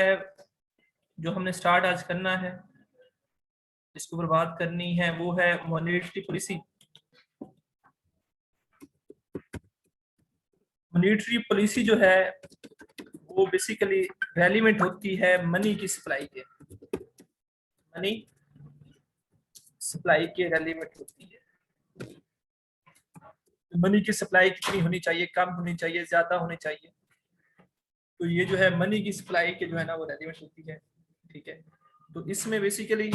है जो हमने स्टार्ट आज करना है, इसके ऊपर बात करनी है, वो है मॉनेटरी पॉलिसी। मॉनेटरी पॉलिसी जो है वो बेसिकली रेलिवेंट होती है मनी की सप्लाई के, मनी सप्लाई के रेलिवेंट होती है। मनी की सप्लाई कितनी होनी चाहिए, कम होनी चाहिए, ज्यादा होनी चाहिए, तो ये जो है मनी की सप्लाई के जो है ना वो रेलिवेंट होती है। ठीक है, तो इसमें बेसिकली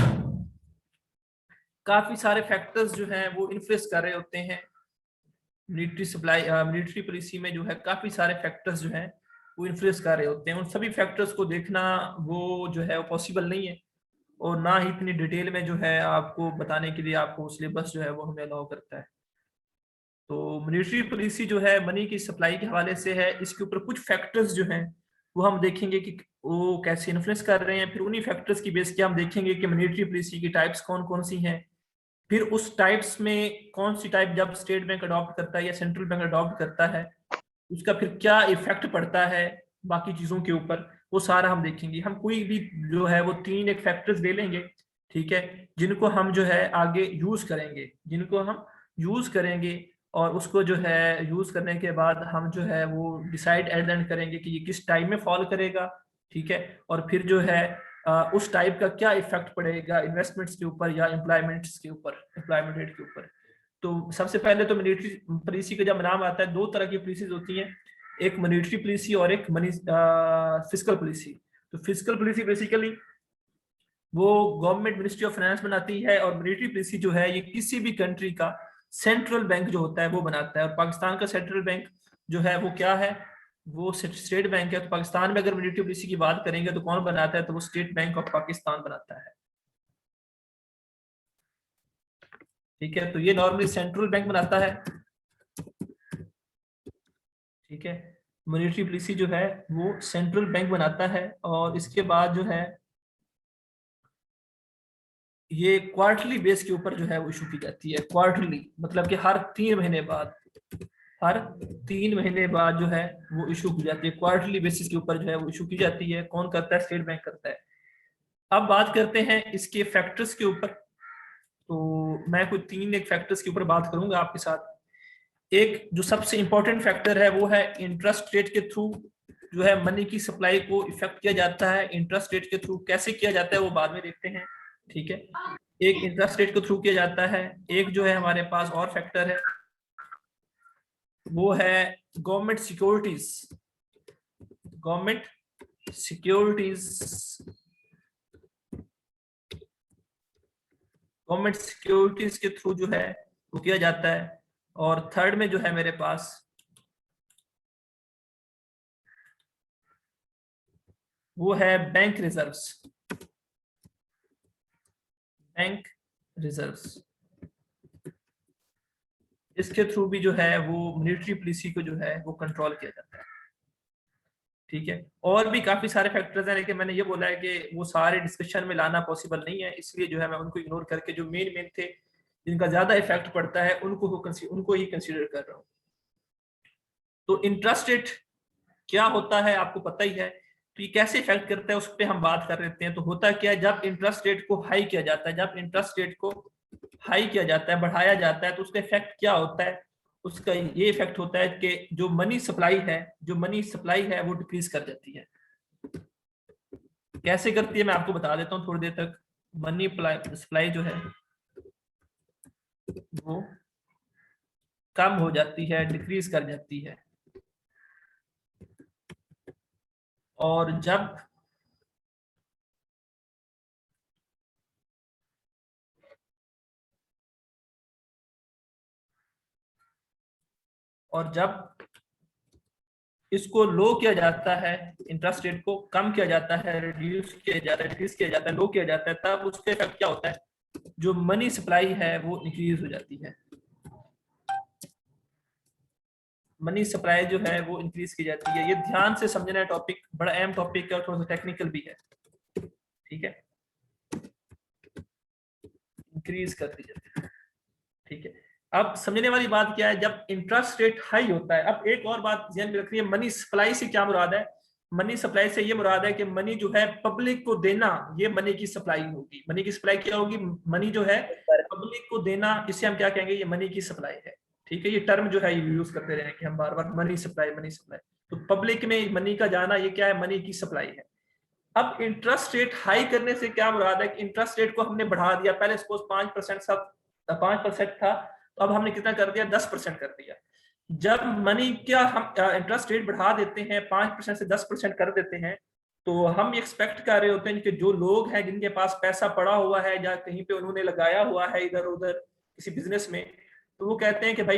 काफी सारे फैक्टर्स जो हैं वो इन्फ्लुएंस कर रहे होते हैं। मिलिट्री सप्लाई मिलिट्री पॉलिसी में जो है काफी सारे फैक्टर्स जो हैं वो इन्फ्लुएंस कर रहे होते हैं। उन सभी फैक्टर्स को देखना वो जो है वो पॉसिबल नहीं है, और ना ही इतनी डिटेल में जो है आपको बताने के लिए आपको सिलेबस जो है वो हमें अलाउ करता है। तो मिलिट्री पॉलिसी जो है मनी की सप्लाई के हवाले से है, इसके ऊपर कुछ फैक्टर्स जो हैं वो हम देखेंगे कि वो कैसे इन्फ्लुएंस कर रहे हैं। फिर उन्हीं फैक्टर्स की बेस के हम देखेंगे कि मिलिट्री पॉलिसी की टाइप्स कौन कौन सी हैं, फिर उस टाइप्स में कौन सी टाइप जब स्टेट बैंक अडॉप्ट करता है या सेंट्रल बैंक अडॉप्ट करता है उसका फिर क्या इफेक्ट पड़ता है बाकी चीजों के ऊपर, वो सारा हम देखेंगे। हम कोई भी जो है वो तीन एक फैक्टर्स ले लेंगे, ठीक है, जिनको हम जो है आगे यूज करेंगे, जिनको हम यूज करेंगे, और उसको जो है यूज करने के बाद हम जो है वो डिसाइड एट द एंड करेंगे कि ये किस टाइप में फॉल करेगा। ठीक है, और फिर जो है उस टाइप का क्या इफेक्ट पड़ेगा इन्वेस्टमेंट्स के ऊपर या एम्प्लॉयमेंट्स के ऊपर, एम्प्लॉयमेंट रेट के ऊपर। तो सबसे पहले तो मिलिट्री पॉलिसी का जब नाम आता है, दो तरह की पॉलिसीज होती हैं, एक मॉनेटरी पॉलिसी और एक मनी फिस्कल पॉलिसी। तो फिस्कल पॉलिसी बेसिकली वो गवर्नमेंट मिनिस्ट्री ऑफ फाइनेंस बनाती है, और मॉनेटरी पॉलिसी जो है ये किसी भी कंट्री का सेंट्रल बैंक जो होता है वो बनाता है। और पाकिस्तान का सेंट्रल बैंक जो है वो क्या है, वो स्टेट बैंक है। तो पाकिस्तान में अगर मॉनेटरी पॉलिसी की बात करेंगे तो कौन बनाता है, तो वो स्टेट बैंक ऑफ पाकिस्तान बनाता है। ठीक है, तो ये नॉर्मली सेंट्रल बैंक बनाता है। ठीक है, मॉनेटरी पॉलिसी जो है वो सेंट्रल बैंक बनाता है, और इसके बाद जो है ये क्वार्टरली बेस के ऊपर जो है वो इशू की जाती है। क्वार्टरली मतलब कि हर 3 महीने बाद, हर 3 महीने बाद जो है वो इशू की जाती है। क्वार्टरली बेसिस के ऊपर जो है वो इशू की जाती है। कौन करता है, स्टेट बैंक करता है। अब बात करते हैं इसके फैक्टर्स के ऊपर। तो मैं कुछ तीन एक फैक्टर्स के ऊपर बात करूंगा आपके साथ। एक जो सबसे इंपॉर्टेंट फैक्टर है वो है इंटरेस्ट रेट के थ्रू जो है मनी की सप्लाई को इफेक्ट किया जाता है। इंटरेस्ट रेट के थ्रू कैसे किया जाता है वो बाद में देखते हैं। ठीक है, एक इंटरेस्ट रेट के थ्रू किया जाता है। एक जो है हमारे पास और फैक्टर है वो है government securities. Government securities, government securities के थ्रू जो है वो किया जाता है। और थर्ड में जो है मेरे पास वो है बैंक रिजर्व्स। बैंक रिजर्व्स, इसके थ्रू भी जो है वो मिलिट्री पॉलिसी को जो है वो कंट्रोल किया जाता है। ठीक है, और भी काफी सारे फैक्टर्स हैं, लेकिन मैंने ये बोला है कि वो सारे डिस्कशन में लाना पॉसिबल नहीं है, इसलिए जो है मैं उनको इग्नोर करके जो मेन मेन थे जिनका ज्यादा इफेक्ट पड़ता है उनको ही कंसीडर कर रहा हूँ। तो इंटरेस्ट रेट क्या होता है आपको पता ही है, तो ये कैसे इफेक्ट करता है उस पर हम बात कर लेते हैं। तो होता क्या है, जब इंटरेस्ट रेट को हाई किया जाता है, जब इंटरेस्ट रेट को हाई किया जाता है, बढ़ाया जाता है, तो उसका इफेक्ट क्या होता है, उसका ये इफेक्ट होता है कि जो मनी सप्लाई है, जो मनी सप्लाई है वो डिक्रीज कर जाती है। कैसे करती है मैं आपको बता देता हूँ थोड़ी देर तक। मनी सप्लाई जो है वो कम हो जाती है, डिक्रीज कर जाती है। और जब और जब इसको लो किया जाता है, इंटरेस्ट रेट को कम किया जाता है, रिड्यूस किया जाता है, डिक्रीज किया जाता है, लो किया जाता है, तब उसके इफेक्ट क्या होता है, जो मनी सप्लाई है वो इंक्रीज हो जाती है। मनी सप्लाई जो है वो इंक्रीज की जाती है। ये ध्यान से समझना है, टॉपिक बड़ा अहम टॉपिक है और थोड़ा सा टेक्निकल भी है। ठीक है, इंक्रीज कर दी जाती है। ठीक है, अब समझने वाली बात क्या है, जब इंटरेस्ट रेट हाई होता है। अब एक और बात ध्यान में रखनी है, मनी सप्लाई से क्या मुराद है, मनी सप्लाई से ये मुराद है कि मनी जो है पब्लिक को देना, ये मनी की सप्लाई होगी। मनी की सप्लाई क्या होगी? मनी जो है पब्लिक को देना, इसे हम क्या कहेंगे? ये मनी की सप्लाई है। ठीक है, ये टर्म जो है यूज करते रहे कि हम बार बार मनी सप्लाई, मनी सप्लाई। तो पब्लिक में मनी का जाना, ये क्या है? मनी की सप्लाई है। अब इंटरेस्ट रेट हाई करने से क्या मुराद है कि इंटरेस्ट रेट को हमने बढ़ा दिया। पहले सपोज 5% सब 5% था, तो अब हमने कितना कर दिया? 10% कर दिया। जब मनी क्या हम इंटरेस्ट रेट बढ़ा देते हैं, 5% से 10% कर देते हैं, तो हम एक्सपेक्ट कर रहे होते हैं कि जो लोग हैं जिनके पास पैसा पड़ा हुआ है या कहीं पे उन्होंने लगाया हुआ है इधर उधर किसी बिजनेस में, तो वो कहते हैं कि भाई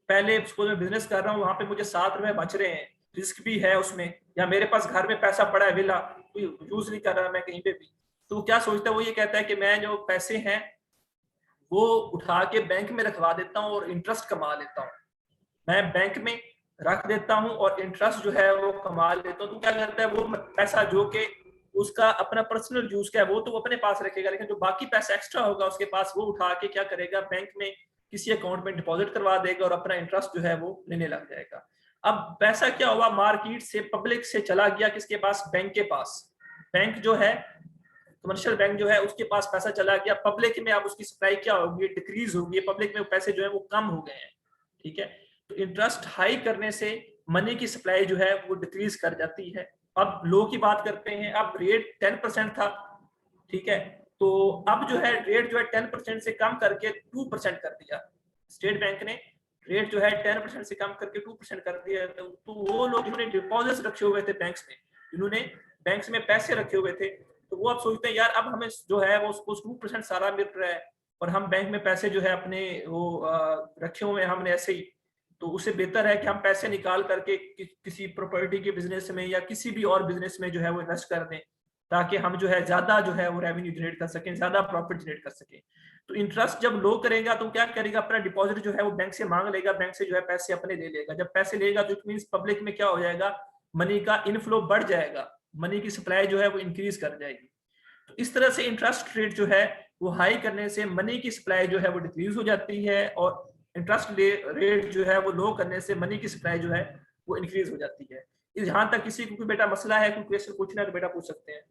पहले उसको मैं बिजनेस कर रहा हूँ, वहां पे मुझे 7 रुपए बच रहे हैं, रिस्क भी है उसमें, या मेरे पास घर में पैसा पड़ा है विला, कोई यूज नहीं कर रहा मैं कहीं पे भी, तो वो क्या सोचता है? वो ये कहता है कि मैं जो पैसे हैं वो उठा के बैंक में रखवा देता हूँ और इंटरेस्ट कमा लेता हूँ। मैं बैंक में रख देता हूँ और इंटरेस्ट जो है वो कमा लेता हूँ। तो क्या करता है? वो पैसा जो कि उसका अपना पर्सनल यूज का है वो तो वो अपने पास रखेगा, लेकिन जो बाकी पैसा एक्स्ट्रा होगा उसके पास, वो उठा के क्या करेगा? बैंक में किसी अकाउंट में डिपॉजिट करवा देगा और अपना इंटरेस्ट जो है वो लेने लग जाएगा। अब पैसा क्या हुआ? मार्केट से, पब्लिक से चला गया किसके पास? बैंक के पास। बैंक जो है, कमर्शियल बैंक जो है, उसके पास पैसा चला गया। पब्लिक में अब उसकी सप्लाई क्या होगी? डिक्रीज होगी। पब्लिक में पैसे जो है वो कम हो गए हैं। ठीक है, तो इंटरेस्ट हाई करने से मनी की सप्लाई जो है वो डिक्रीज कर जाती है। अब लो की बात करते हैं। अब रेट 10% था, ठीक है, तो अब जो है रेट जो है 10% से कम करके 2% कर दिया। स्टेट बैंक ने रेट जो है 10% से कम करके 2% कर दिया। तो वो लोग जिन्होंने डिपॉजिट रखे हुए थे बैंक्स में, जिन्होंने बैंक्स में पैसे रखे हुए थे, तो वो अब सोचते हैं यार अब हमें जो है वो उसको 2% सारा मिल रहा है और हम बैंक में पैसे जो है अपने वो रखे हुए हैं हमने ऐसे ही, तो उससे बेहतर है कि हम पैसे निकाल करके किसी प्रॉपर्टी के बिजनेस में या किसी भी और बिजनेस में जो है वो इन्वेस्ट कर दें, ताकि हम जो है ज्यादा जो है वो रेवेन्यू जनरेट कर सकें, ज्यादा प्रॉफिट जनरेट कर सकें। तो इंटरेस्ट जब लो करेगा तो क्या करेगा? अपना डिपॉजिट जो है वो बैंक से मांग लेगा, बैंक से जो है पैसे अपने ले लेगा। जब पैसे लेगा तो इट मींस पब्लिक में क्या हो जाएगा? मनी का इनफ्लो बढ़ जाएगा, मनी की सप्लाई जो है वो इंक्रीज कर जाएगी। तो इस तरह से इंटरेस्ट रेट जो है वो हाई करने से मनी की सप्लाई जो है वो डिक्रीज हो जाती है, और इंटरेस्ट रेट जो है वो लो करने से मनी की सप्लाई जो है वो इंक्रीज हो जाती है। यहाँ तक किसी को कोई बेटा मसला है, कोई क्वेश्चन पूछना है तो बेटा पूछ सकते हैं।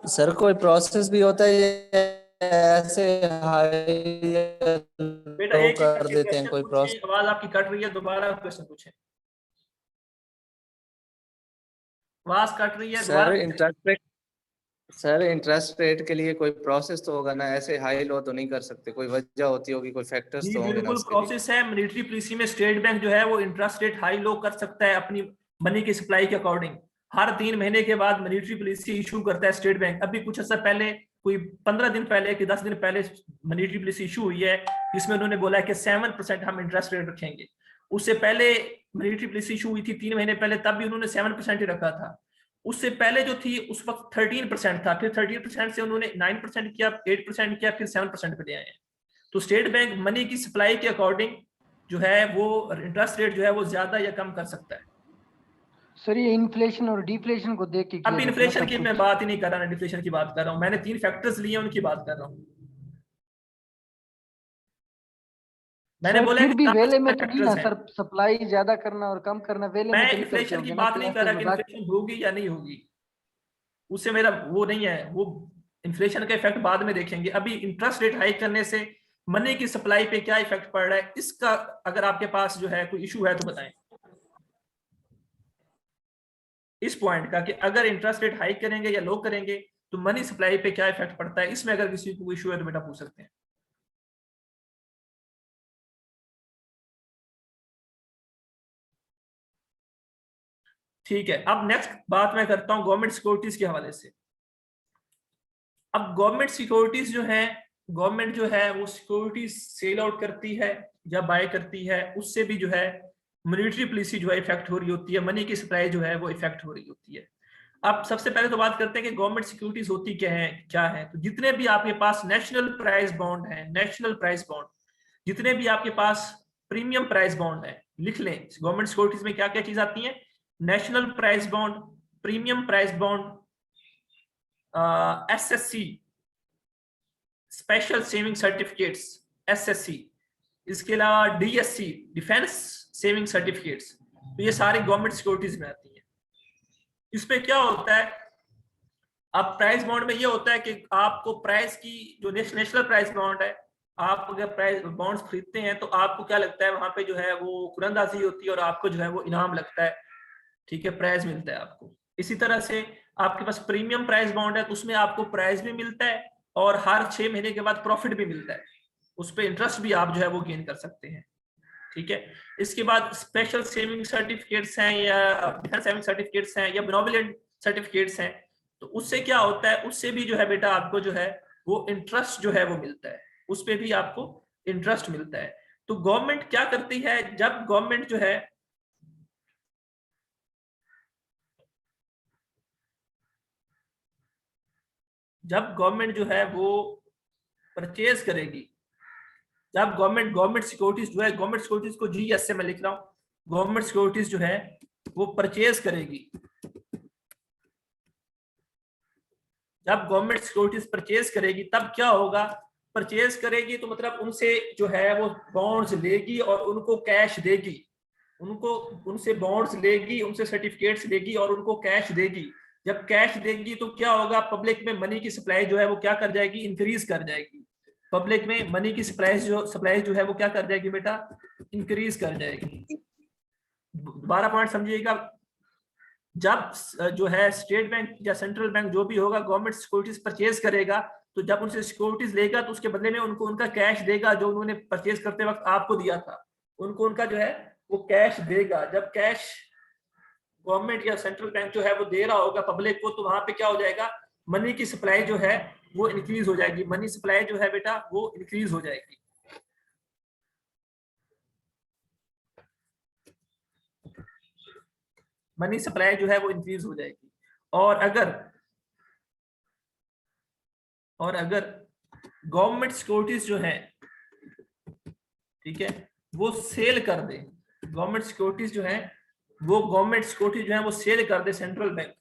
सर कोई प्रोसेस भी होता है ऐसे हाई बेटा लो एक एक कर करके देते हैं क्वेश्चन कोई प्रोसेस? पूछें, आवाज आपकी कट रही है, दोबारा क्वेश्चन पूछें। आवाज कट रही है, सर दोबारा। Interest rate sir interest rate के लिए कोई प्रोसेस तो होगा ना, ऐसे हाई लो तो नहीं कर सकते, कोई वजह होती होगी, कोई फैक्टर्स जी तो होंगे ना बिल्कुल उसके लिए। प्रोसेस है। मिलिट्री पॉलिसी में स्टेट बैंक जो है वो इंटरेस्ट रेट हाई लो कर सकता है अपनी मनी की सप्लाई के अकॉर्डिंग। हर 3 महीने के बाद मिलिट्री पॉलिसी इशू करता है स्टेट बैंक। अभी कुछ अर्सा पहले, कोई 15 दिन पहले कि 10 दिन पहले मिलिट्री पॉलिसी इशू हुई है, जिसमें उन्होंने बोला है कि 7% हम इंटरेस्ट रेट रखेंगे। उससे पहले मिलिट्री पॉलिसी इशू हुई थी 3 महीने पहले, तब भी उन्होंने 7% ही रखा था। उससे पहले जो थी उस वक्त 13% था, फिर 13% से उन्होंने 9% किया, 8% किया, फिर 7% पे ले आए हैं। तो स्टेट बैंक मनी की सप्लाई के अकॉर्डिंग जो है वो इंटरेस्ट रेट जो है वो ज्यादा या कम कर सकता है। सर ये इन्फ्लेशन और डिफ्लेशन को देख के अब किया जाता है ना इन्फ्लेशन सब की मैं कुछ। बात ही नहीं कर रहा, डिफ्लेशन की बात कर रहा हूं। मैंने 3 फैक्टर्स लिए, उनकी बात कर रहा हूं। मैंने सर बोला फिर कि भी काफी वेले में सारे तो नहीं ना फैक्टर्स हैं। सर, सप्लाई ज्यादा करना और कम करना वेले मैं में तो नहीं करते इन्फ्लेशन की होंगे ना बात कि नहीं कर ऐसे रहा कि मजाक। इन्फ्लेशन होगी या नहीं होगी, उससे मेरा वो नहीं है। वो इन्फ्लेशन का इफेक्ट बाद में देखेंगे। अभी इंटरेस्ट रेट हाइक करने से मनी की सप्लाई पे क्या इफेक्ट पड़ रहा है, इसका अगर आपके पास जो है कोई इशू है तो बताएं। इस पॉइंट का कि अगर इंटरेस्ट रेट हाइक करेंगे या लो करेंगे तो मनी सप्लाई पे क्या इफेक्ट पड़ता है, इसमें अगर किसी को इशू है तो बेटा पूछ सकते हैं। ठीक है, अब नेक्स्ट बात मैं करता हूं गवर्नमेंट सिक्योरिटीज के हवाले से। अब गवर्नमेंट सिक्योरिटीज जो है, गवर्नमेंट जो है वो सिक्योरिटीज सेल आउट करती है या बाय करती है, उससे भी जो है मॉनेटरी पॉलिसी जो है इफेक्ट हो रही होती है, मनी की सप्लाई जो है वो इफेक्ट हो रही होती है। अब सबसे पहले तो बात करते हैं कि गवर्नमेंट सिक्योरिटीज होती क्या है। तो जितने भी आपके पास नेशनल प्राइस बॉन्ड है, नेशनल प्राइस बॉन्ड, जितने भी आपके पास प्रीमियम प्राइस बॉन्ड है, लिख लें गवर्नमेंट सिक्योरिटीज में क्या क्या चीज आती है। National price bond, premium price bond, SSC, special saving certificates, SSC, इसके अलावा डीएससी, डिफेंस सेविंग सर्टिफिकेट्स, तो ये सारी गवर्नमेंट सिक्योरिटीज में आती है। इसमें क्या होता है, अब प्राइस बॉन्ड में ये होता है कि आपको प्राइस की जो नेशनल प्राइस बॉन्ड है, आप अगर प्राइस बॉन्ड्स खरीदते हैं तो आपको क्या लगता है वहां पे जो है वो कुरंदाजी होती है और आपको जो है वो इनाम लगता है, ठीक है, प्राइस मिलता है आपको। इसी तरह से आपके पास प्रीमियम प्राइस बॉन्ड है तो उसमें आपको प्राइस भी मिलता है और हर 6 महीने के बाद प्रॉफिट भी मिलता है, उस पर इंटरेस्ट भी आप जो है वो गेन कर सकते हैं, ठीक है। इसके बाद स्पेशल सेविंग सर्टिफिकेट्स हैं या डिफेंस सेविंग सर्टिफिकेट्स हैं या बेनोवलेंट सर्टिफिकेट्स हैं, तो उससे क्या होता है, उससे भी जो है बेटा आपको जो है वो इंटरेस्ट जो है वो मिलता है, उस पे भी आपको इंटरेस्ट मिलता है। तो गवर्नमेंट क्या करती है, जब गवर्नमेंट जो है जो है वो परचेज करेगी, जब गवर्नमेंट सिक्योरिटीज जो है, गवर्नमेंट सिक्योरिटीज को GS से मैं लिख रहा हूं, गवर्नमेंट सिक्योरिटीज जो है वो परचेज करेगी, जब गवर्नमेंट सिक्योरिटीज परचेज करेगी तब क्या होगा, परचेज करेगी तो मतलब उनसे जो है वो बॉन्ड्स लेगी और उनको कैश देगी, उनसे बॉन्ड्स लेगी, उनसे सर्टिफिकेट्स लेगी और उनको कैश देगी। जब कैश देगी तो क्या होगा, पब्लिक में मनी की सप्लाई जो है वो क्या कर जाएगी, इंक्रीज कर जाएगी, पब्लिक में मनी की सप्लाई जो है वो क्या कर जाएगी बेटा, इंक्रीज कर जाएगी। 12 पॉइंट समझिएगा, जब जो है स्टेट बैंक या सेंट्रल बैंक जो भी होगा गवर्नमेंट सिक्योरिटीज परचेज करेगा, तो जब उनसे सिक्योरिटीज लेगा तो उसके बदले में उनको उनका कैश देगा जो उन्होंने परचेज करते वक्त आपको दिया था, उनको उनका जो है वो कैश देगा। जब कैश गवर्नमेंट या सेंट्रल बैंक जो है वो दे रहा होगा पब्लिक को, तो वहां पे क्या हो जाएगा, मनी की सप्लाई जो है वो इंक्रीज हो जाएगी, मनी सप्लाई जो है बेटा वो इंक्रीज हो जाएगी। मनी सप्लाई जो है वो इंक्रीज हो जाएगी। और अगर गवर्नमेंट सिक्योरिटीज जो है, ठीक है, वो सेल कर दे, गवर्नमेंट सिक्योरिटीज जो है वो सेल कर दे सेंट्रल बैंक,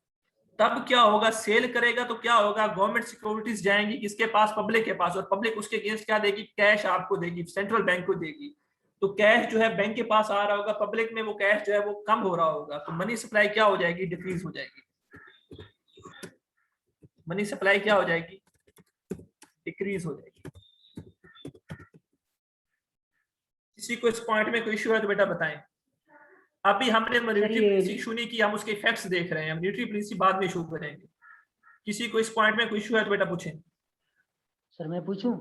तब क्या होगा, सेल करेगा तो क्या होगा, गवर्नमेंट सिक्योरिटीज जाएंगी किसके पास, पब्लिक के पास, और पब्लिक उसके अगेंस्ट क्या देगी, कैश आपको देगी, सेंट्रल बैंक को देगी। तो कैश जो है बैंक के पास आ रहा होगा, पब्लिक में वो कैश जो है वो कम हो रहा होगा, तो मनी सप्लाई क्या हो जाएगी, डिक्रीज हो जाएगी, मनी सप्लाई क्या हो जाएगी, डिक्रीज हो जाएगी। किसी को इस पॉइंट में कोई इश्यू है तो बेटा बताएं। अभी हमने मॉनेटरी पॉलिसी इशू नहीं की, हम उसके इफेक्ट्स देख रहे हैं, मॉनेटरी पॉलिसी बाद में इशू करेंगे। किसी को इस पॉइंट में कोई इशू है तो बेटा पूछें। सर मैं पूछूं?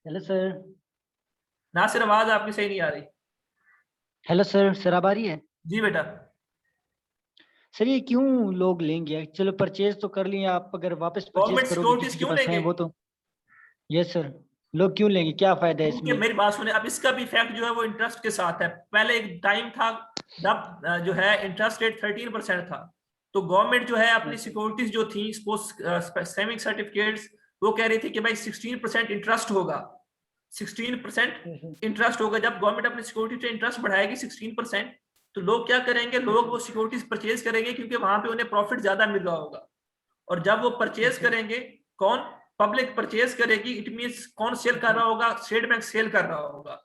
Hello sir. नासिर आवाज आपकी सही नहीं आ रही। हेलो सर अब आ रही है? जी बेटा। सर ये क्यों लोग लेंगे, चलो परचेज तो कर लिए, आप अगर वापस गवर्नमेंट परचेज करोगे सिक्योरिटीज किसी के क्यों पास है लेंगे? वो तो, यस सर, लोग क्यों लेंगे, क्या फायदा है क्योंकि इसमें? मेरी बात सुने, अब इसका भी इफेक्ट जो है वो इंटरेस्ट के साथ है। पहले एक टाइम था जब जो है इंटरेस्ट रेट 13% था, तो गवर्नमेंट जो है अपनी सिक्योरिटीज जो थी, सेविंग सर्टिफिकेट्स, वो कह रही थी कि भाई 16% इंटरेस्ट होगा, 16% इंटरेस्ट होगा। जब गवर्नमेंट अपनी सिक्योरिटी पे इंटरेस्ट बढ़ाएगी 16%, तो लोग क्या करेंगे, लोग वो सिक्योरिटीज परचेज करेंगे क्योंकि वहां पे उन्हें प्रॉफिट ज्यादा मिल रहा होगा। और जब वो परचेज करेंगे, कौन, पब्लिक परचेज करेगी, इट मींस कौन सेल कर रहा होगा, स्टेट बैंक सेल कर रहा होगा,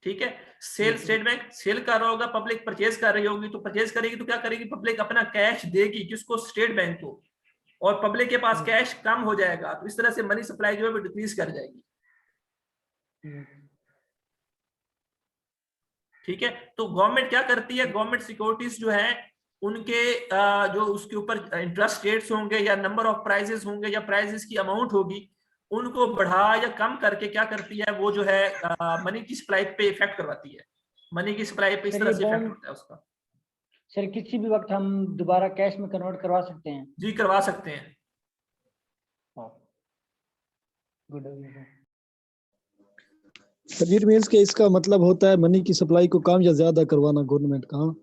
ठीक है, स्टेट बैंक सेल कर रहा होगा, पब्लिक परचेज कर रही होगी, तो परचेज करेगी तो क्या करेगी, पब्लिक अपना कैश देगी किसको, स्टेट बैंक को, और पब्लिक के पास कैश कम हो जाएगा, तो इस तरह से मनी सप्लाई जो है वो डिक्रीज कर जाएगी, ठीक है। तो गवर्नमेंट क्या करती है, गवर्नमेंट सिक्योरिटीज जो है उनके जो उसके ऊपर इंटरेस्ट रेट्स होंगे या नंबर ऑफ प्राइजेस होंगे या प्राइजेस की अमाउंट होगी, उनको बढ़ा या कम करके क्या करती है, वो जो है मनी की सप्लाई पे इफेक्ट करवाती है, मनी की सप्लाई पे इस तरह से इफेक्ट होता है उसका। सर किसी भी वक्त हम दोबारा कैश में कन्वर्ट करवा सकते हैं? जी करवा सकते हैं। गुड। सर इट मींस कि इसका मतलब होता है मनी की सप्लाई को कम या ज्यादा करवाना गवर्नमेंट का?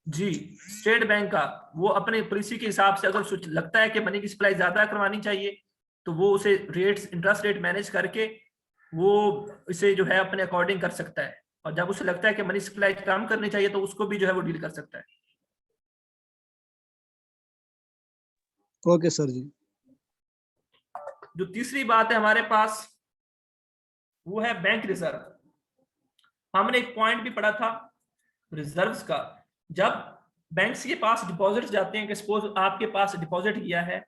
जी, स्टेट बैंक का वो अपने पॉलिसी के हिसाब से अगर लगता है कि मनी की सप्लाई ज्यादा करवानी चाहिए, तो वो उसे रेट्स, इंटरेस्ट रेट मैनेज करके वो इसे जो है अपने अकॉर्डिंग कर सकता है, और जब उसे लगता है कि मनी सप्लाई कम करनी चाहिए तो उसको भी जो है वो डील कर सकता है। ओके सर जी। जो तीसरी बात है हमारे पास वो है बैंक रिजर्व। हमने एक पॉइंट भी पढ़ा था रिजर्व्स का जब बैंक्स के पास डिपॉजिट जाते हैं, कि सपोज आपके पास डिपॉजिट किया है,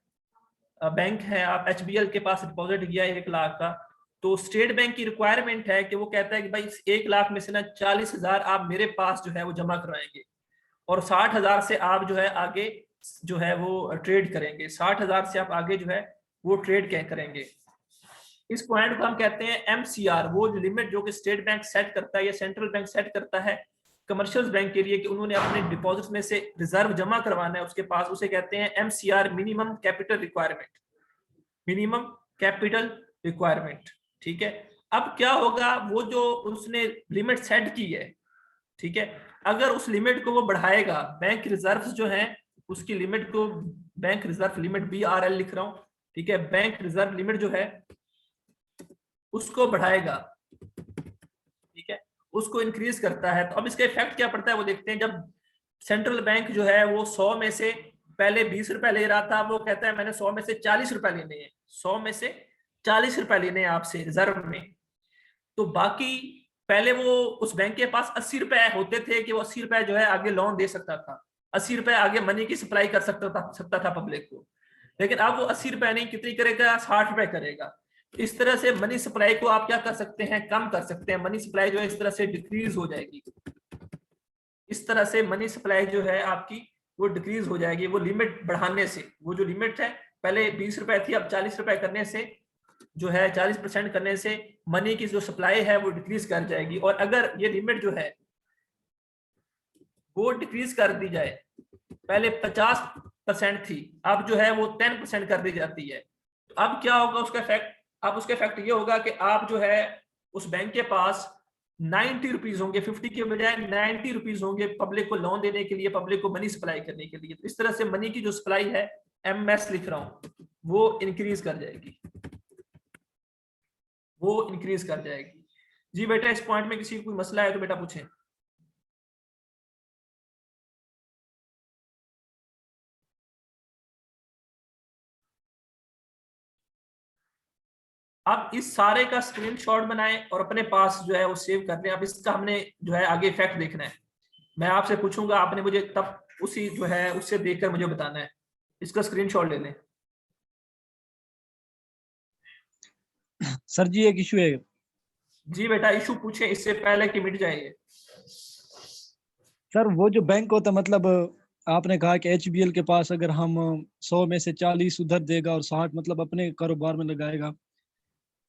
बैंक है, आप HBL के पास डिपॉजिट किया है 1 लाख का, तो स्टेट बैंक की रिक्वायरमेंट है कि वो कहता है कि भाई इस 1 लाख में से ना 40,000 आप मेरे पास जो है वो जमा करवाएंगे, और 60,000 से आप जो है आगे जो है वो ट्रेड करेंगे, 60,000 से आप आगे जो है वो ट्रेड क्या करेंगे। इस पॉइंट को हम कहते हैं MCR, वो जो लिमिट जो कि स्टेट बैंक सेट करता है या सेंट्रल बैंक सेट करता है कमर्शियल बैंक के लिए, कि उन्होंने अपने डिपॉजिट में से रिजर्व जमा करवाना है उसके पास, उसे कहते हैं MCR, minimum capital requirement, minimum capital requirement. ठीक है, अब क्या होगा, वो जो उसने लिमिट सेट की है, ठीक है, अगर उस लिमिट को वो बढ़ाएगा, बैंक रिजर्व जो है उसकी लिमिट को, बैंक रिजर्व लिमिट BRL लिख रहा हूं, ठीक है, बैंक रिजर्व लिमिट जो है उसको बढ़ाएगा, ठीक है, उसको इंक्रीज करता है, तो अब इसका इफेक्ट क्या पड़ता है वो देखते हैं। जब सेंट्रल बैंक जो है वो 100 में से पहले 20 रुपए ले रहा था, वो कहता है मैंने 100 में से 40 रुपए लेने हैं, 100 में से 40 रुपए लेने हैं आपसे रिजर्व में, तो बाकी पहले वो उस बैंक के पास 80 रुपए होते थे कि वो 80 रुपए जो है आगे लोन दे सकता था, 80 रुपए आगे मनी की सप्लाई कर सकता था पब्लिक को, लेकिन अब वो 80 रुपए नहीं, कितनी करेगा, 60 रुपए करेगा। इस तरह से मनी सप्लाई को आप क्या कर सकते हैं, कम कर सकते हैं, मनी सप्लाई जो है इस तरह से डिक्रीज हो जाएगी, इस तरह से मनी सप्लाई जो है आपकी वो डिक्रीज हो जाएगी, वो लिमिट बढ़ाने से, वो जो लिमिट है पहले 20 रुपए थी, अब 40 रुपए करने से जो है 40% करने से मनी की जो सप्लाई है वो डिक्रीज कर जाएगी। और अगर ये लिमिट जो है वो डिक्रीज कर दी जाए, पहले 50% थी, अब जो है वो 10% कर दी जाती है, तो अब क्या होगा उसका इफेक्ट, अब उसका इफेक्ट ये होगा कि आप जो है उस बैंक के पास 90 रुपीज होंगे, 50 के बजाय 90 रुपीज होंगे पब्लिक को लोन देने के लिए, पब्लिक को मनी सप्लाई करने के लिए। तो इस तरह से मनी की जो सप्लाई है, MS लिख रहा हूं, वो इंक्रीज कर जाएगी, वो इंक्रीज कर जाएगी। जी बेटा, इस पॉइंट में किसी को कोई मसला है तो बेटा पूछें। अब इस सारे का स्क्रीनशॉट बनाएं और अपने पास जो है वो सेव कर लें। अब इसका हमने जो है आगे इफेक्ट देखना है, मैं आपसे पूछूंगा, आपने मुझे तब उसी जो है उससे देखकर मुझे बताना है। इसका स्क्रीनशॉट ले लें। सर जी एक इशू है। जी बेटा, इशू पूछे इससे पहले कि मिट जाए। सर वो जो बैंक होता है, मतलब आपने कहा कि HBL के पास अगर हम 100 में से 40 उधर देगा और 60 मतलब अपने कारोबार में लगाएगा,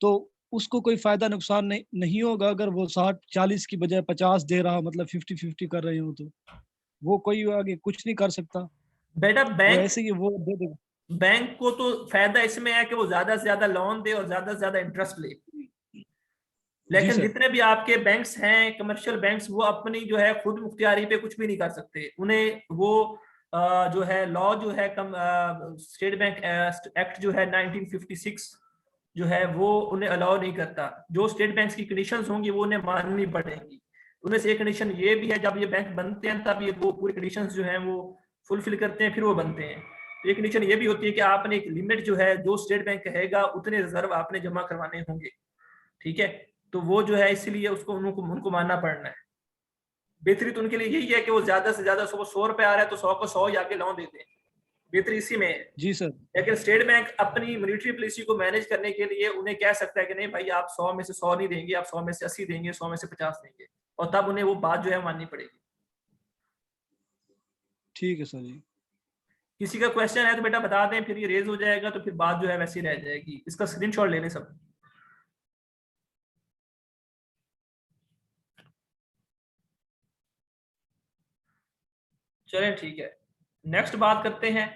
तो उसको कोई फायदा नुकसान नहीं होगा अगर वो 60-40 की बजाय 50 दे रहा, मतलब 50-50 कर रहे हो, तो वो कोई आगे कुछ नहीं कर सकता? बेटा वो बैंक, ऐसे ही वो दे देगा। बैंक को तो फायदा इसमें है कि वो ज्यादा से ज्यादा लोन दे और ज्यादा से ज्यादा इंटरेस्ट ले, जी लेकिन सर। जितने भी आपके बैंक्स हैं कमर्शियल बैंक्स, वो अपनी जो है खुद मुख्तियारी पे कुछ भी नहीं कर सकते। उन्हें वो जो है लॉ जो है स्टेट बैंक एक्ट जो है 1956 जो है वो उन्हें अलाउ नहीं करता। जो स्टेट बैंक की कंडीशंस होंगी वो उन्हें माननी पड़ेंगी। उनमें से एक कंडीशन ये भी है, जब ये बैंक बनते हैं तब ये वो पूरी कंडीशंस जो हैं वो फुलफिल करते हैं, फिर वो बनते हैं। तो एक कंडीशन ये भी होती है कि आपने एक लिमिट जो है, जो स्टेट बैंक कहेगा उतने रिजर्व आपने जमा करवाने होंगे, ठीक है। तो वो जो है इसलिए उसको उनको मानना पड़ना है। बेहतरी तो उनके लिए यही है कि वो ज्यादा से ज्यादा 100 रुपए आ रहा है तो 100 को 100 ही आके लोन देते हैं, बेहतरी इसी में है। जी सर। लेकिन स्टेट बैंक अपनी मॉनेटरी पॉलिसी को मैनेज करने के लिए उन्हें कह सकता है कि नहीं भाई, आप 100 में से 100 नहीं देंगे, आप 100 में से 80 देंगे, 100 में से 50 देंगे, और तब उन्हें वो बात जो है माननी पड़ेगी। ठीक है सर जी। किसी का क्वेश्चन है तो बेटा बता दें, फिर ये रेज हो जाएगा, तो फिर बात जो है वैसी रह जाएगी। इसका स्क्रीनशॉट ले लें सब। चलें ठीक है, नेक्स्ट बात करते हैं।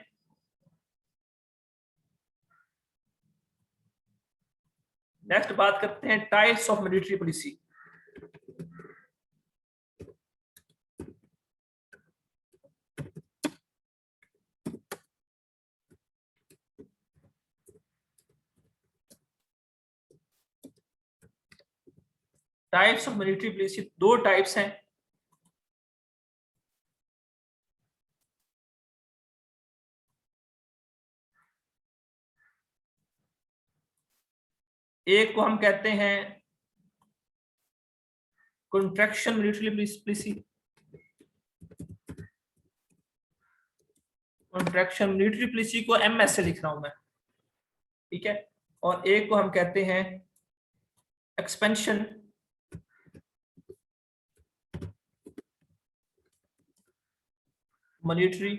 नेक्स्ट बात करते हैं types of monetary policy. Types of monetary policy दो टाइप्स हैं। एक को हम कहते हैं contraction monetary policy, contraction military policy को MS से लिख रहा हूं मैं, ठीक है, और एक को हम कहते हैं एक्सपेंशन मॉनेटरी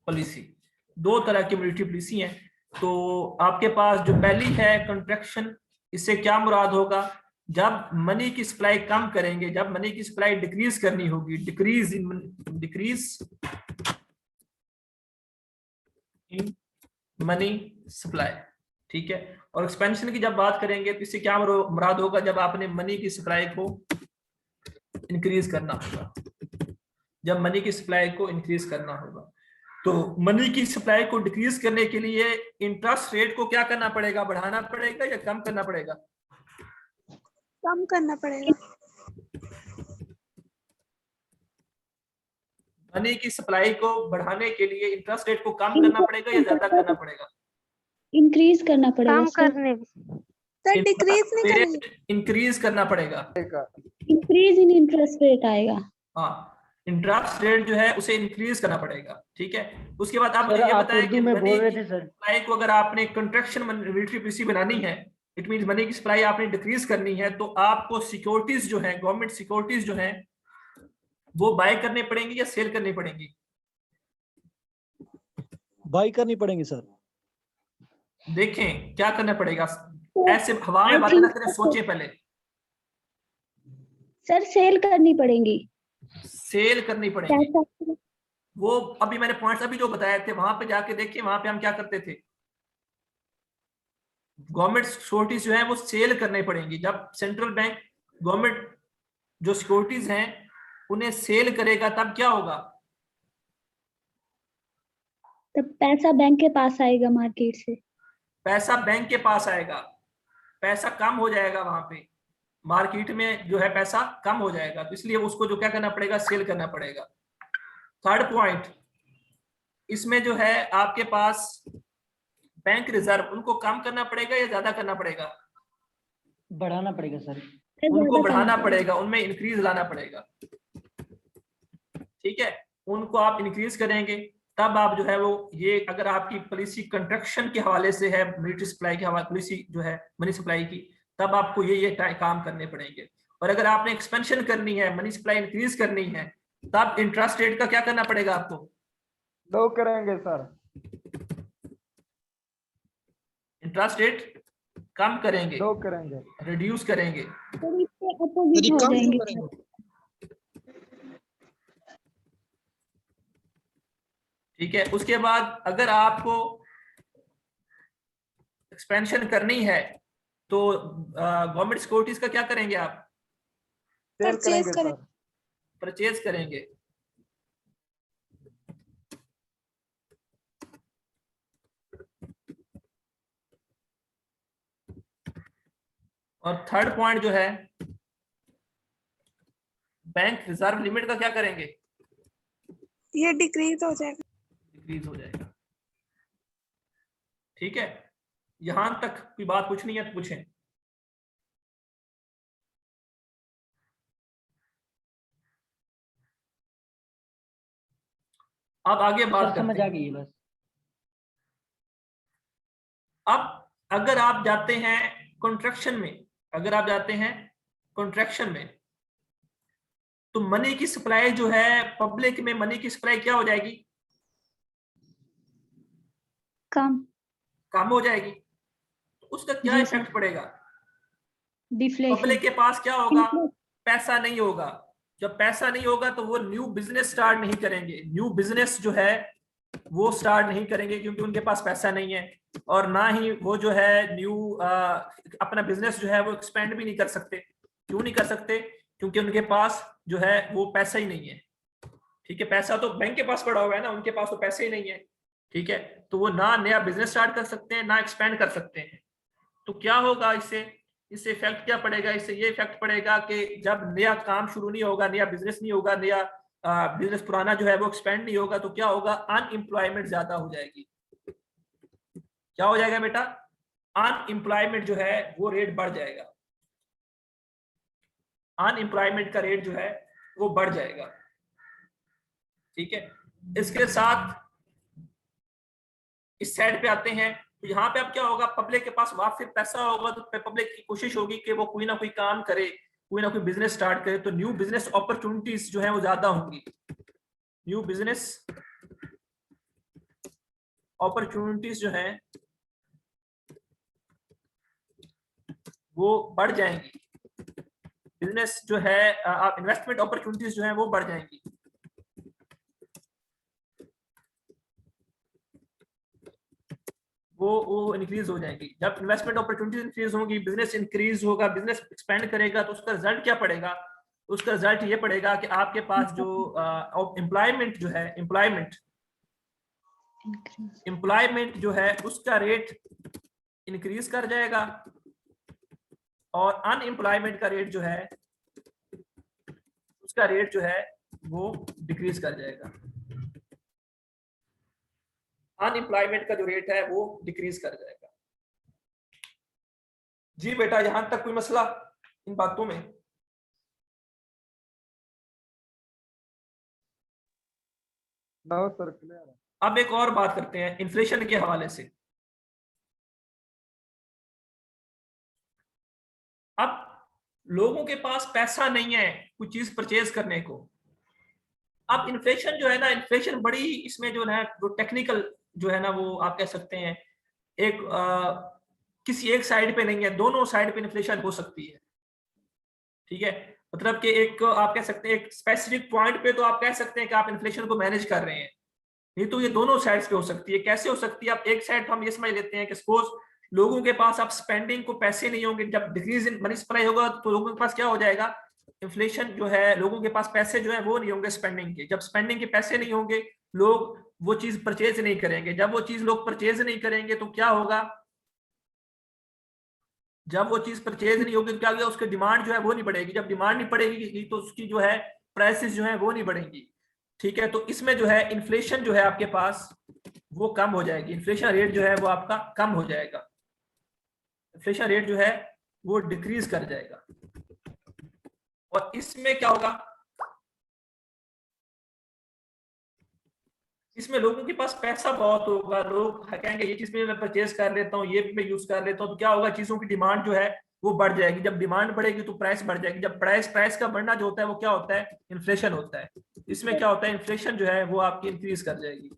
पॉलिसी। दो तरह की मॉनेटरी पॉलिसी है। तो आपके पास जो पहली है कॉन्ट्रैक्शन, इससे क्या मुराद होगा, जब मनी की सप्लाई कम करेंगे, जब मनी की सप्लाई डिक्रीज करनी होगी, डिक्रीज इन मनी सप्लाई, ठीक है। और एक्सपेंशन की जब बात करेंगे तो इससे क्या मुराद होगा, जब आपने मनी की सप्लाई को इंक्रीज करना होगा, जब मनी की सप्लाई को इंक्रीज करना होगा। तो मनी की सप्लाई को डिक्रीज करने के लिए इंटरेस्ट रेट को क्या करना पड़ेगा, बढ़ाना पड़ेगा या कम करना पड़ेगा? कम करना पड़ेगा। मनी की सप्लाई को बढ़ाने के लिए इंटरेस्ट रेट को कम करना पड़ेगा या ज्यादा करना पड़ेगा? इंक्रीज करना पड़ेगा कम सर। करने, सर डिक्रीज नहीं करेंगे, इंक्रीज करना पड़ेगा। इंक्रीज इन इंटरेस्ट रेट आएगा। हाँ, इंटरेस्ट रेट जो है उसे इंक्रीज करना पड़ेगा, ठीक है। उसके बाद आप सर ये आप बताएं उर्दू कि में मनी बोल रहे की थे सर। सप्लाई को अगर आपने कंट्रैक्शन मिलिट्री पॉलिसी बनानी है, इट मींस मनी की सप्लाई आपने डिक्रीज करनी है, तो आपको सिक्योरिटीज जो है, गवर्नमेंट सिक्योरिटीज जो है वो बाय करने पड़ेंगी या सेल करनी पड़ेंगी? बाई करनी पड़ेंगी सर। देखें क्या करना पड़ेगा, ऐसे हवा में बातें ना करें, सोचें पहले। सर सेल करनी पड़ेंगी। सेल करनी पड़ेगी। पैसा वो अभी मैंने पॉइंट्स अभी जो बताए थे वहां पे जाके देखिए, वहां पे हम क्या करते थे, गवर्नमेंट सिक्योरिटीज जो है वो सेल करनी पड़ेंगी। जब सेंट्रल बैंक गवर्नमेंट जो सिक्योरिटीज हैं उन्हें सेल करेगा तब क्या होगा, तब पैसा बैंक के पास आएगा मार्केट से। पैसा बैंक के पास आएगा, पैसा कम हो जाएगा, वहां पे मार्केट में जो है पैसा कम हो जाएगा, तो इसलिए उसको जो क्या करना पड़ेगा, सेल करना पड़ेगा। थर्ड पॉइंट, इसमें जो है आपके पास बैंक रिजर्व, उनको कम करना पड़ेगा या ज्यादा करना पड़ेगा? बढ़ाना पड़ेगा सर। उनको बढ़ाना पड़ेगा, उनमें इंक्रीज लाना पड़ेगा, ठीक है। उनको आप इंक्रीज करेंगे तब आप जो है वो, ये अगर आपकी पॉलिसी कंस्ट्रक्शन के हवाले से है, मिलिट्री सप्लाई के हवाले पॉलिसी जो है मनी सप्लाई की, तब आपको ये काम करने पड़ेंगे। और अगर आपने एक्सपेंशन करनी है, मनी सप्लाई इंक्रीज करनी है, तब इंटरेस्ट रेट का क्या करना पड़ेगा आपको? लो करेंगे सर। इंटरेस्ट रेट कम करेंगे, लो करेंगे, रिड्यूस करेंगे। सर इसके अपोजिट हो जाएंगे। ठीक है, उसके बाद अगर आपको एक्सपेंशन करनी है तो गवर्नमेंट सिक्योरिटीज का क्या करेंगे आप? सेल परचेज करेंगे करें। सर। परचेज करेंगे। और थर्ड पॉइंट जो है, बैंक रिजर्व लिमिट का क्या करेंगे? ये डिक्रीज हो जाएगा। डिक्रीज हो जाएगा, ठीक है। यहां तक कोई बात पूछनी है तो पूछें। अब आगे बात सर समझ करते आ हैं। गई बस। अब अगर आप जाते हैं कॉन्ट्रैक्शन में, अगर आप जाते हैं कॉन्ट्रैक्शन में, तो मनी की सप्लाई जो है, पब्लिक में मनी की सप्लाई क्या हो जाएगी? कम हो जाएगी। तो उसका क्या जी सर। इफेक्ट पड़ेगा? डिफ्लेशन। पब्लिक के पास क्या होगा? पैसा नहीं होगा। जब पैसा नहीं होगा तो वो न्यू बिजनेस स्टार्ट नहीं करेंगे, न्यू बिजनेस जो है वो स्टार्ट नहीं करेंगे, क्योंकि उनके पास पैसा नहीं है। और ना ही वो जो है न्यू अपना बिजनेस जो है वो एक्सपेंड भी नहीं कर सकते। क्यों नहीं कर सकते? क्योंकि उनके पास जो है वो पैसा ही नहीं है, ठीक है। पैसा तो बैंक के पास पड़ा हुआ है ना, उनके पास तो पैसे ही नहीं है, ठीक है। तो वो ना नया बिजनेस स्टार्ट कर सकते हैं, ना एक्सपेंड कर सकते हैं। तो क्या होगा इससे इफेक्ट क्या पड़ेगा? इससे ये इफेक्ट पड़ेगा कि जब नया काम शुरू नहीं होगा, नया बिजनेस नहीं होगा, नया बिजनेस पुराना जो है वो एक्सपेंड नहीं होगा, तो क्या होगा? अनएम्प्लॉयमेंट ज्यादा हो जाएगी। क्या हो जाएगा बेटा? अनएम्प्लॉयमेंट जो है वो रेट बढ़ जाएगा, अनएम्प्लॉयमेंट का रेट जो है वो बढ़ जाएगा, ठीक है। इसके साथ इस साइड पे आते हैं तो यहाँ पे अब क्या होगा, पब्लिक के पास वापस पैसा होगा तो पब्लिक की कोशिश होगी कि वो कोई ना कोई काम करे, कोई ना कोई बिजनेस स्टार्ट करे, तो न्यू बिजनेस अपॉर्चुनिटीज जो है वो ज्यादा होंगी, न्यू बिजनेस अपॉर्चुनिटीज जो है वो बढ़ जाएंगी, बिजनेस जो है इन्वेस्टमेंट अपॉर्चुनिटीज जो है वो बढ़ जाएंगी। वो इंक्रीज हो जाएगी। जब इन्वेस्टमेंट अपॉर्चुनिटीज इंक्रीज होंगी, बिजनेस इंक्रीज होगा, बिजनेस एक्सपेंड करेगा, तो उसका रिजल्ट क्या पड़ेगा, उसका रिजल्ट ये पड़ेगा कि आपके पास जो एम्प्लॉयमेंट जो है, एम्प्लॉयमेंट जो है उसका रेट इंक्रीज कर जाएगा और अनएम्प्लॉयमेंट का रेट जो है उसका रेट जो है वो डिक्रीज कर जाएगा, अनएम्प्लॉयमेंट का जो रेट है वो डिक्रीज कर जाएगा। जी बेटा, यहां तक कोई मसला इन बातों में? नो सर, क्लियर है। अब एक और बात करते हैं इन्फ्लेशन के हवाले से। अब लोगों के पास पैसा नहीं है कुछ चीज परचेज करने को। अब इन्फ्लेशन जो है ना, इन्फ्लेशन बड़ी इसमें जो है वो टेक्निकल जो है ना वो आप कह सकते हैं एक किसी एक साइड पे नहीं है, दोनों साइड पे इन्फ्लेशन हो सकती है। ठीक है, मतलब कि एक आप कह सकते हैं एक स्पेसिफिक पॉइंट पे तो आप कह सकते हैं कि आप इन्फ्लेशन को मैनेज कर रहे हैं, नहीं तो ये दोनों साइड्स पे हो सकती है। कैसे हो सकती है? आप एक साइड हम ये समझ लेते हैं कि सपोज लोगों के पास आप स्पेंडिंग को पैसे नहीं होंगे, जब डिक्रीज इन मनी सप्लाई होगा तो लोगों के पास क्या हो जाएगा, इन्फ्लेशन जो है, लोगों के पास पैसे जो है वो नहीं होंगे स्पेंडिंग के। जब स्पेंडिंग के पैसे नहीं होंगे, लोग वो चीज परचेज नहीं करेंगे। जब वो चीज लोग परचेज नहीं करेंगे तो क्या होगा, जब वो चीज परचेज नहीं होगी तो क्या होगा, उसकी डिमांड जो है वो नहीं बढ़ेगी। जब डिमांड नहीं बढ़ेगी तो उसकी जो है प्राइसेस जो है वो नहीं बढ़ेंगी। ठीक है, तो इसमें जो है इन्फ्लेशन जो है आपके पास वो कम हो जाएगी, इन्फ्लेशन रेट जो है वो आपका कम हो जाएगा, इन्फ्लेशन रेट जो है वो डिक्रीज कर जाएगा। और इसमें क्या होगा, इसमें लोगों के पास पैसा बहुत होगा, लोग कहेंगे ये चीज भी मैं परचेज कर लेता हूँ, ये भी मैं यूज कर लेता हूँ, तो क्या होगा, चीजों की डिमांड जो है वो बढ़ जाएगी। जब डिमांड बढ़ेगी तो प्राइस बढ़ जाएगी। जब प्राइस का बढ़ना जो होता है वो क्या होता है, इन्फ्लेशन होता है। इसमें क्या होता है, इन्फ्लेशन जो है वो आपकी इंक्रीज कर जाएगी,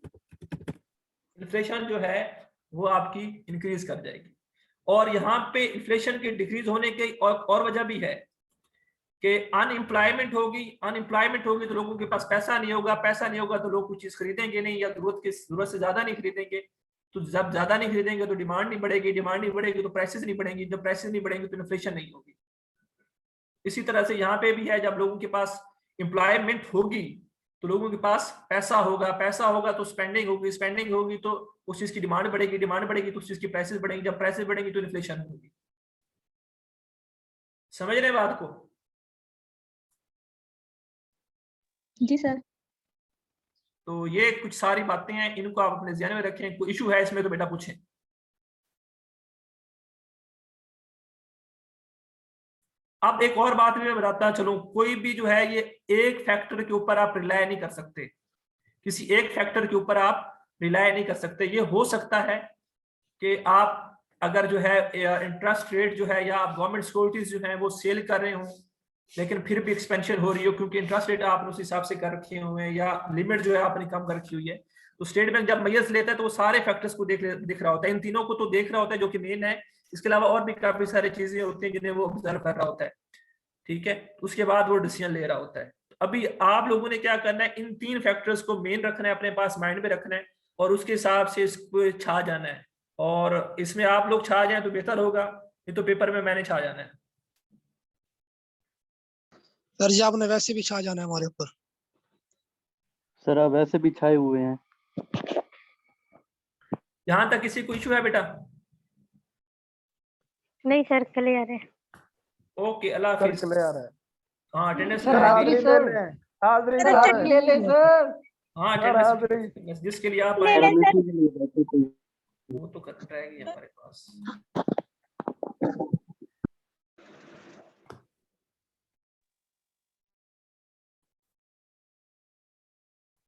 इन्फ्लेशन जो है वो आपकी इंक्रीज कर जाएगी। और यहाँ पे इन्फ्लेशन के डिक्रीज होने की और वजह भी है कि अनएम्प्लॉयमेंट होगी तो लोगों के पास पैसा नहीं होगा, पैसा नहीं होगा तो लोग कुछ चीज खरीदेंगे नहीं, या जरूरत से ज्यादा नहीं खरीदेंगे। तो जब ज्यादा नहीं खरीदेंगे तो डिमांड नहीं बढ़ेगी, डिमांड नहीं बढ़ेगी तो प्राइसेस नहीं बढ़ेंगी, जब प्राइसेस नहीं बढ़ेंगे तो इन्फ्लेशन नहीं होगी। इसी तरह से यहाँ पे भी है, जब लोगों के पास एम्प्लॉयमेंट होगी तो लोगों के पास पैसा होगा तो स्पेंडिंग होगी तो उस चीज की डिमांड बढ़ेगी तो उस चीज की प्राइसेस बढ़ेंगी, जब प्राइसेस बढ़ेंगी तो इन्फ्लेशन होगी। समझ रहे हैं बात को? जी सर। तो ये कुछ सारी बातें हैं, इनको आप अपने ध्यान में रखें। कोई इशू है इसमें तो बेटा पूछें। अब एक और बात भी मैं बताता चलूं, कोई भी जो है ये एक फैक्टर के ऊपर आप रिलाय नहीं कर सकते, किसी एक फैक्टर के ऊपर आप रिलाय नहीं कर सकते। ये हो सकता है कि आप अगर जो है इंटरेस्ट रेट जो है या आप गवर्नमेंट सिक्योरिटीज जो है वो सेल कर रहे हो, लेकिन फिर भी एक्सपेंशन हो रही हो क्योंकि इंटरेस्ट रेट आपने उस हिसाब से कर रखे हुए हैं या लिमिट जो है आपने कम कर रखी हुई है। तो स्टेट बैंक जब मैयर्स लेता है तो वो सारे फैक्टर्स को दिख रहा होता है, इन तीनों को तो देख रहा होता है जो कि मेन है। इसके अलावा और भी काफी सारी चीजें होती हैं जिन्हें वो ऑब्जर्व कर रहा होता है। ठीक है, उसके बाद वो डिसीजन ले रहा होता है। अभी आप लोगों ने क्या करना है, इन तीन फैक्टर्स को मेन रखना है, अपने पास माइंड में रखना है और उसके हिसाब से इसको छा जाना है। और इसमें आप लोग छा जाए तो बेहतर होगा, नहीं तो पेपर में मैंने छा जाना है। सर जी आपने वैसे भी छा जाना है हमारे ऊपर। सर आप वैसे भी छाए हुए हैं। यहाँ तक किसी को इशू है बेटा? नहीं सर, क्लियर है। ओके, अल्लाह सर हाफिज। क्लियर है। हाँ, अटेंडेंस सर हाजिरी ले लें, हाजिरी सर, ले लें। ले ले सर। हाँ, सर हाजिरी। अटेंडेंस जिसके लिए आप ले आए लें सर। वो तो रहेगी हमारे पास।